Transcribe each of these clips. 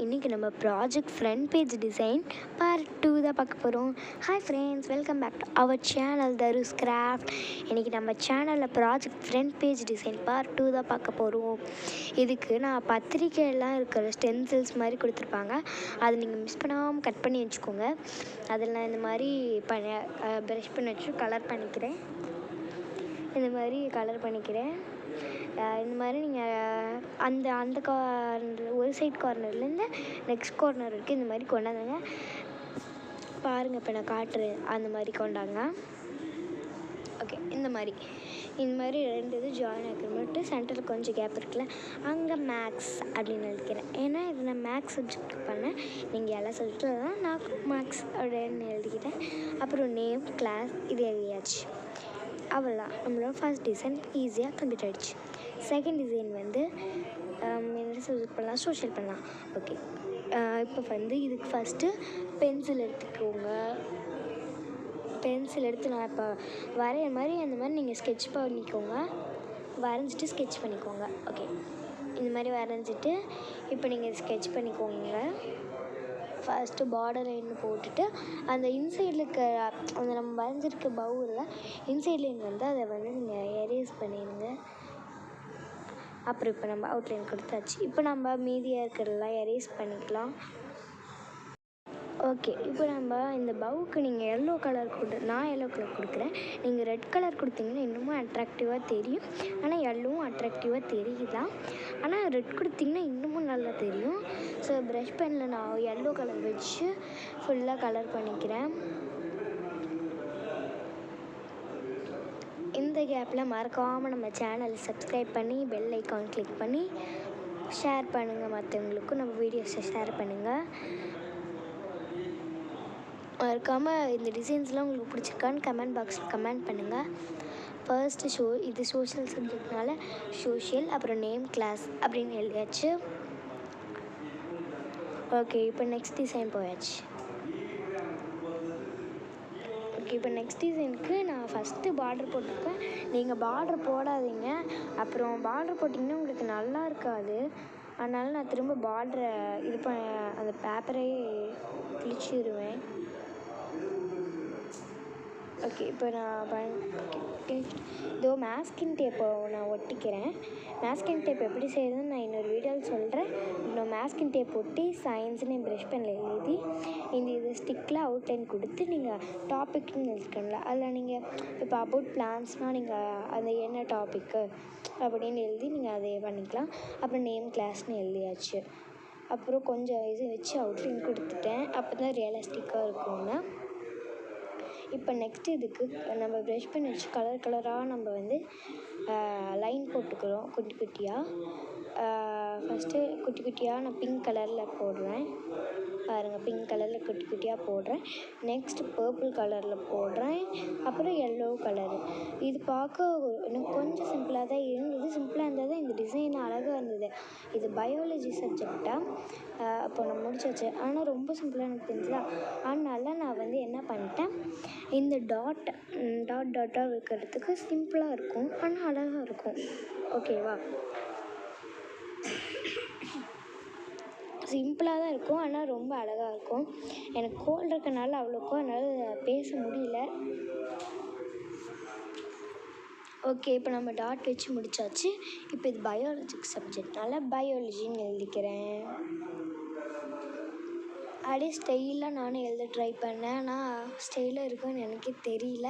இன்றைக்கி நம்ம project front page design part 2 தான் பார்க்க போகிறோம். Hi friends, welcome back to our channel Tharus craft. இன்றைக்கி நம்ம சேனலில் project front page design part 2 தான் பார்க்க போகிறோம். இதுக்கு நான் பத்திரிக்கையெல்லாம் இருக்கிற ஸ்டென்சில்ஸ் மாதிரி கொடுத்துருப்பாங்க, அதை நீங்கள் மிஸ் பண்ணாமல் கட் பண்ணி வச்சுக்கோங்க. அதில் நான் இந்த மாதிரி ப்ரஷ் பண்ணி வச்சு கலர் பண்ணிக்கிறேன். இந்த மாதிரி கலர் பண்ணிக்கிறேன். இந்த மாதிரி நீங்கள் அந்த கார்னர், ஒரு சைட் கார்னர்லேருந்து நெக்ஸ்ட் கார்னர் வரைக்கும் இந்த மாதிரி கொண்டாந்துங்க. பாருங்கள், இப்போ நான் காட்டுறேன், அந்த மாதிரி கொண்டாங்க. ஓகே, இந்த மாதிரி ரெண்டு இது ஜாயின் ஆகிற மட்டும் சென்டரில் கொஞ்சம் கேப் இருக்குல்ல, அங்கே மேக்ஸ் அப்படின்னு எழுதிக்கிறேன். ஏன்னா இது நான் மேக்ஸ் சப்ஜெக்ட் பண்ணேன், நீங்கள் எல்லா சப்ஜெக்டில் தான் நான் மேக்ஸ் அப்படின்னு எழுதிக்கிட்டேன். அப்புறம் நேம், கிளாஸ் இது எழுதியாச்சு. அவ்வளோதான், நம்மளோட ஃபர்ஸ்ட் டிசைன் ஈஸியாக கம்ப்ளீட் ஆகிடுச்சு. செகண்ட் டிசைன் வந்து என்ன சப்ஜெக்ட் பண்ணலாம், சோஷியல் பண்ணலாம். ஓகே, இப்போ வந்து இதுக்கு ஃபஸ்ட்டு பென்சில் எடுத்துக்கோங்க. பென்சில் எடுத்து நான் இப்போ வரைகிற மாதிரி அந்த மாதிரி நீங்கள் ஸ்கெட்ச் பண்ணிக்கோங்க. வரைஞ்சிட்டு ஸ்கெட்ச் பண்ணிக்கோங்க. ஓகே, இந்த மாதிரி வரைஞ்சிட்டு இப்போ நீங்கள் ஸ்கெட்ச் பண்ணிக்கோங்க. ஃபஸ்ட்டு பார்டர் லைன் போட்டுட்டு அந்த இன்சைடில் இருக்க அந்த நம்ம வரைஞ்சிருக்க பவுலில் இன்சைட் லைன் வந்து அதை வந்து நீங்கள் எரேஸ் பண்ணிடுங்க. அப்புறம் இப்போ நம்ம அவுட்லைன் கொடுத்தாச்சு. இப்போ நம்ம மீதியாக இருக்கிறதெல்லாம் எரேஸ் பண்ணிக்கலாம். ஓகே, இப்போ நம்ம இந்த பவுக்கு நீங்கள் எல்லோ கலர் நான் எல்லோ கலர் கொடுக்குறேன். நீங்கள் ரெட் கலர் கொடுத்தீங்கன்னா இன்னமும் அட்ராக்டிவாக தெரியும். ஆனால் எல்லோவும் அட்ராக்டிவாக தெரியுதான், ஆனால் ரெட் கொடுத்திங்கன்னா இன்னமும் நல்லா தெரியும். ஸோ ப்ரஷ் பெனில் நான் எல்லோ கலர் வச்சு ஃபுல்லாக கலர் பண்ணிக்கிறேன். இந்த கேப்பில் மறக்காமல் நம்ம சேனலை சப்ஸ்கிரைப் பண்ணி பெல் ஐக்கான் கிளிக் பண்ணி ஷேர் பண்ணுங்கள். மற்றவங்களுக்கும் நம்ம வீடியோஸை ஷேர் பண்ணுங்கள். மறக்காமல் இந்த டிசைன்ஸ்லாம் உங்களுக்கு பிடிச்சிருக்கான்னு கமெண்ட் பாக்ஸில் கமெண்ட் பண்ணுங்கள். ஃபர்ஸ்ட்டு இது சோஷியல் சப்ஜெக்ட்னால சோஷியல், அப்புறம் நேம், கிளாஸ் அப்படின்னு எழுதியாச்சு. ஓகே, இப்போ நெக்ஸ்ட் டிசைன் போயாச்சு. ஓகே, இப்போ நெக்ஸ்ட் டிசைனுக்கு நான் ஃபஸ்ட்டு பார்டர் போட்டிருப்பேன். நீங்கள் பார்டர் போடாதீங்க, அப்புறம் பார்டர் போட்டிங்கன்னா உங்களுக்கு நல்லா இருக்காது. அதனால் நான் திரும்ப பார்டரை அந்த பேப்பரையே கிழிச்சிடுவேன். ஓகே, இப்போ நான் இதோ மேஸ்கின் டேப்பை நான் ஒட்டிக்கிறேன். மேஸ்கின் டேப் எப்படி செய்யறதுன்னு நான் இன்னொரு வீடியோவில் சொல்கிறேன். இன்னும் மேஸ்கின் டேப் ஒட்டி சயின்ஸ்னு ப்ரஷ் பெனில் எழுதி இது ஸ்டிக்கில் அவுட்லைன் கொடுத்து நீங்கள் டாபிக்னு எழுதிக்கணும்ல, அதில் நீங்கள் இப்போ அபவுட் பிளான்ஸ்னால் நீங்கள் அந்த என்ன டாப்பிக்கு அப்படின்னு எழுதி நீங்கள் அதை பண்ணிக்கலாம். அப்புறம் நேம், கிளாஸ்னு எழுதியாச்சு. அப்புறம் கொஞ்சம் இது வச்சு அவுட்லைன் கொடுத்துட்டேன், அப்போ தான் ரியலிஸ்டிக்காக இருக்கும்னு. இப்போ நெக்ஸ்ட்டு இதுக்கு நம்ம ப்ரஷ் பண்ணி வச்சு கலர் கலராக நம்ம வந்து லைன் போட்டுக்கிறோம். குட்டி குட்டியாக ஃபஸ்ட்டு குட்டி குட்டியாக நான் பிங்க் கலரில் போடுறேன். பாருங்கள், பிங்க் கலரில் குட்டி குட்டியாக போடுறேன். நெக்ஸ்ட்டு பர்பிள் கலரில் போடுறேன். அப்புறம் எல்லோ கலரு. இது பார்க்க எனக்கு கொஞ்சம் சிம்பிளாக தான் இருந்தது. சிம்பிளாக இருந்தால் தான் இந்த டிசைன் அழகாக இருந்தது. இது பயாலஜி சப்ஜெக்டாக அப்போ நான் முடிச்சாச்சு, ஆனால் ரொம்ப சிம்பிளாக எனக்கு தெரிஞ்சுதா. அதனால நான் வந்து என்ன பண்ணிட்டேன், இந்த டாட்டாக வைக்கிறதுக்கு சிம்பிளாக இருக்கும், ஆனால் அழகாக இருக்கும். ஓகேவா, சிம்பிளாக தான் இருக்கும், ஆனால் ரொம்ப அழகாக இருக்கும். எனக்கு கோல்டு இருக்கனால அவ்வளோக்கும் அதனால் பேச முடியல. ஓகே, இப்போ நம்ம டாட் வச்சு முடித்தாச்சு. இப்போ இது பயாலஜிக் சப்ஜெக்ட்னால பயாலஜின்னு எழுதிக்கிறேன். அப்படியே ஸ்டைலாக நானும் எழுத ட்ரை பண்ணேன், ஆனால் ஸ்டைலாக இருக்குன்னு எனக்கே தெரியல.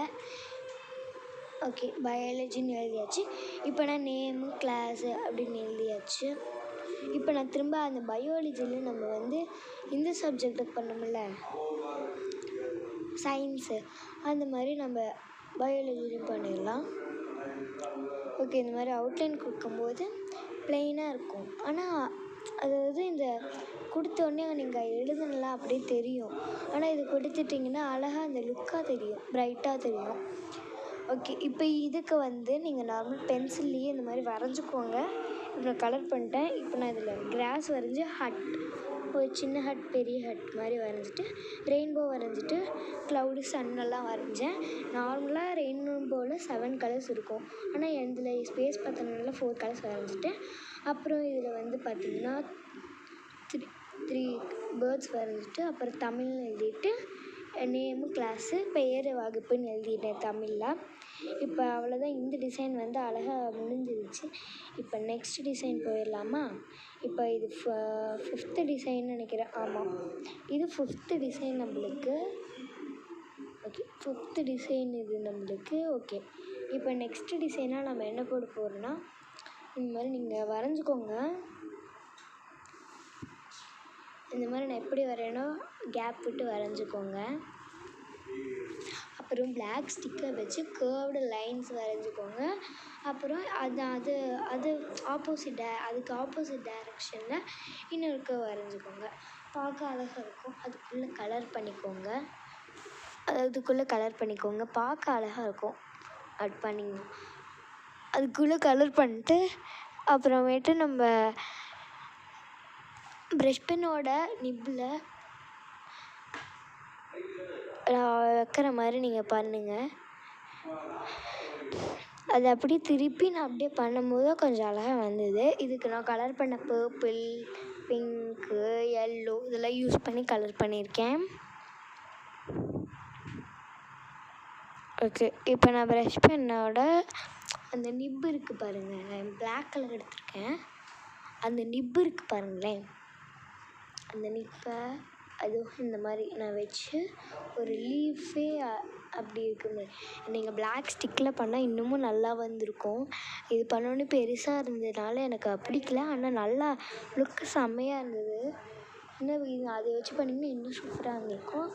ஓகே, பயாலஜின்னு எழுதியாச்சு. இப்போ நான் நேமு, கிளாஸு அப்படின்னு எழுதியாச்சு. இப்போ நான் திரும்ப அந்த பயாலஜியில் நம்ம வந்து இந்த சப்ஜெக்டுக்கு பண்ணோம்ல சயின்ஸு, அந்த மாதிரி நம்ம பயாலஜிலையும் பண்ணிடலாம். ஓகே, இந்த மாதிரி அவுட்லைன் கொடுக்கும்போது ப்ளெயினாக இருக்கும், ஆனால் அதாவது இந்த கொடுத்தோடனே நீங்கள் எழுதுனலாம் அப்படியே தெரியும். ஆனால் இது கொடுத்துட்டிங்கன்னா அழகாக அந்த லுக்காக தெரியும், ப்ரைட்டாக தெரியும். ஓகே, இப்போ இதுக்கு வந்து நீங்கள் நார்மல் பென்சில்லையே இந்த மாதிரி வரைஞ்சிக்கோங்க. இப்போ நான் கலர் பண்ணிட்டேன். இப்போ நான் இதில் கிராஸ் வரைஞ்சி ஒரு சின்ன ஹட், பெரிய ஹட் மாதிரி வரைஞ்சிட்டு ரெயின்போ வரைஞ்சிட்டு க்ளவுடு, சன்னெல்லாம் வரைஞ்சேன். நார்மலாக ரெயின்போவில் 7 கலர்ஸ் இருக்கும், ஆனால் இதில் ஸ்பேஸ் பார்த்தனால 4 கலர்ஸ் வரைஞ்சிட்டேன். அப்புறம் இதில் வந்து பார்த்திங்கன்னா 3 பேர்ட்ஸ் வரைஞ்சிட்டு அப்புறம் தமிழ்னு எழுதிட்டு நேமு கிளாஸு பெயர் வகுப்புன்னு எழுதிட்டேன் தமிழில். இப்போ அவ்வளோதான். இந்த டிசைன் வந்து அழகாக முடிஞ்சிருச்சு. இப்போ நெக்ஸ்ட் டிசைன் போயிடலாமா? இப்போ இது 5th டிசைன் நினைக்கிறேன். ஆமாம், இது 5th டிசைன் நம்மளுக்கு. ஓகே, 5th டிசைன் இது நம்மளுக்கு. ஓகே, இப்போ நெக்ஸ்ட் டிசைனாக நம்ம என்ன போட போகிறோன்னா, இந்த மாதிரி நீங்கள் வரைஞ்சிக்கோங்க. இந்த மாதிரி நான் எப்படி வரையனோ கேப் விட்டு வரைஞ்சிக்கோங்க. அப்புறம் பிளாக் ஸ்டிக்கர் வச்சு கர்வ்டு லைன்ஸ் வரைஞ்சிக்கோங்க. அப்புறம் அது அதுக்கு ஆப்போசிட் டைரெக்ஷனில் இன்னொரு கர்வ் வரைஞ்சிக்கோங்க. பார்க்க அழகாக இருக்கும். அதுக்குள்ளே கலர் பண்ணிக்கோங்க. பார்க்க அழகாக இருக்கும். அது பண்ணிங்க. அதுக்குள்ளே கலர் பண்ணிட்டு அப்புறமேட்டு நம்ம ப்ரஷ் பென்னோட நிப்பில் வைக்கிற மாதிரி நீங்கள் பண்ணுங்கள். அது அப்படியே திருப்பி நான் அப்படியே பண்ணும்போது கொஞ்சம் அழகாக வந்தது. இதுக்கு நான் கலர் பண்ண பர்பிள், பிங்க்கு, எல்லோ இதெல்லாம் யூஸ் பண்ணி கலர் பண்ணியிருக்கேன். ஓகே, இப்போ நான் ப்ரஷ் பென்னோட அந்த நிப்பு இருக்குது பாருங்கள். நான் பிளாக் கலர் எடுத்திருக்கேன். அந்த நிப்பு இருக்குது பாருங்களேன். அந்த நிப்பை அதுவும் இந்த மாதிரி நான் வச்சு ஒரு லீஃபே அப்படி இருக்குது. நீங்கள் பிளாக் ஸ்டிக்கில் பண்ணால் இன்னமும் நல்லா வந்திருக்கும். இது பண்ணோன்னே பெருசாக இருந்ததுனால எனக்கு பிடிக்கல. ஆனால் நல்லா லுக்கு செம்மையாக இருந்தது. இன்னும் இது அதை வச்சு பண்ணிங்கன்னா இன்னும் சூப்பராக இருந்திருக்கும்.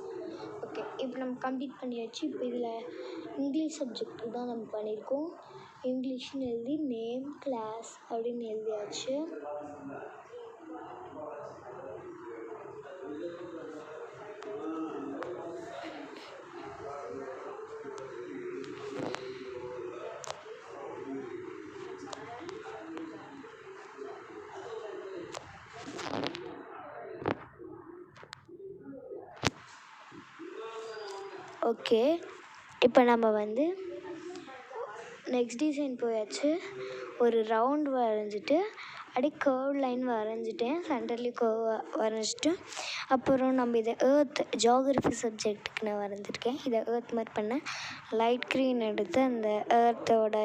ஓகே, இப்போ நம்ம கம்ப்ளீட் பண்ணியாச்சு. இப்போ இதில் இங்கிலீஷ் சப்ஜெக்ட்டு தான் நம்ம பண்ணியிருக்கோம். இங்கிலீஷ்னு எழுதி நேம் கிளாஸ் அப்படின்னு எழுதியாச்சு. ஓகே, இப்போ நம்ம வந்து நெக்ஸ்ட் டிசைன் போயாச்சு. ஒரு ரவுண்ட் வரைஞ்சிட்டு அப்படியே கர்வ் லைன் வரைஞ்சிட்டேன். சென்டர்லேயும் கர்வ் வரைஞ்சிட்டு அப்புறம் நம்ம இதை ஜியாகிரஃபி சப்ஜெக்ட்டுக்கு நான் வரைஞ்சிருக்கேன். இதை மாதிரி பண்ணேன். லைட் க்ரீன் எடுத்து அந்த ஏர்த்தோட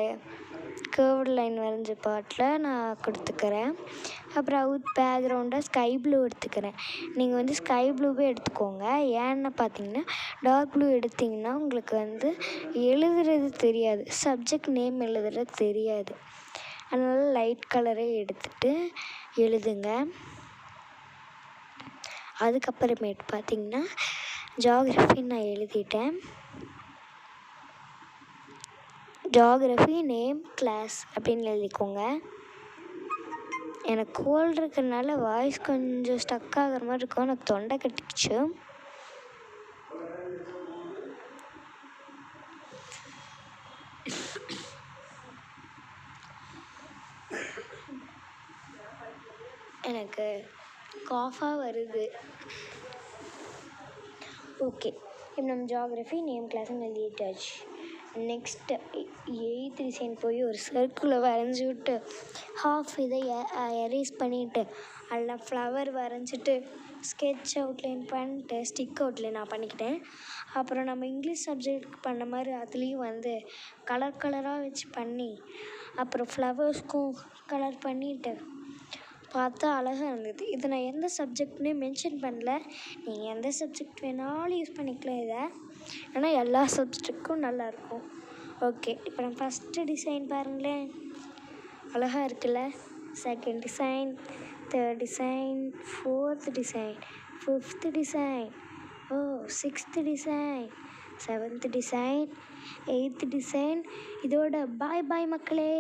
கர்வ்டு லைன் வரைஞ்ச பார்ட்டில் நான் கொடுத்துக்கிறேன். அப்புறம் பேக்ரவுண்டாக ஸ்கை ப்ளூ எடுத்துக்கிறேன். நீங்கள் வந்து ஸ்கை ப்ளூவே எடுத்துக்கோங்க. ஏன்னு பார்த்தீங்கன்னா டார்க் ப்ளூ எடுத்திங்கன்னா உங்களுக்கு வந்து எழுதுறது தெரியாது, சப்ஜெக்ட் நேம் எழுதுறது தெரியாது. அதனால் லைட் கலரே எடுத்துகிட்டு எழுதுங்க. அதுக்கப்புறமேட்டு பார்த்திங்கன்னா ஜியாகிரஃபி நான் எழுதிட்டேன். ஜியாகிரஃபி நேம் கிளாஸ் அப்படின்னு எழுதிக்கோங்க. எனக்கு கோல்டு இருக்கிறதுனால வாய்ஸ் கொஞ்சம் ஸ்டக் ஆகிற மாதிரி இருக்கும். எனக்கு தொண்டை கட்டிக்கிச்சு. எனக்கு காஃபாக வருது. ஓகே, இப்போ நம்ம ஜியாகிரஃபி நேம் கிளாஸ்ன்னு எழுதிட்டாச்சு. நெக்ஸ்ட்டு 8th டிசைன் போய் ஒரு சர்க்கிளை வரைஞ்சி விட்டு ஹாஃப் இதை எரேஸ் பண்ணிவிட்டு அதில் ஃப்ளவர் வரைஞ்சிட்டு ஸ்கெட்ச் அவுட்லைன் பண்ணிட்டு ஸ்டிக் அவுட்லைன் நான் பண்ணிக்கிட்டேன். அப்புறம் நம்ம இங்கிலீஷ் சப்ஜெக்ட் பண்ண மாதிரி அதுலேயும் வந்து கலராக வச்சு பண்ணி அப்புறம் ஃப்ளவர்ஸ்க்கும் கலர் பண்ணிவிட்டு பார்த்தா அழகாக இருந்தது. இது நான் எந்த சப்ஜெக்ட்னே மென்ஷன் பண்ணல. நீங்கள் எந்த சப்ஜெக்ட் வேணாலும் யூஸ் பண்ணிக்கலாம் இதை. ஆனால் எல்லா சப்ஜெக்ட்டுக்கும் நல்லாயிருக்கும். ஓகே, இப்போ நான் ஃபஸ்ட்டு டிசைன் பாருங்களேன், அழகாக இருக்குல்ல. Second design, third design, 4th design, 5th design, 6th design, 7th design, 8th design. இதோட பாய் மக்களே.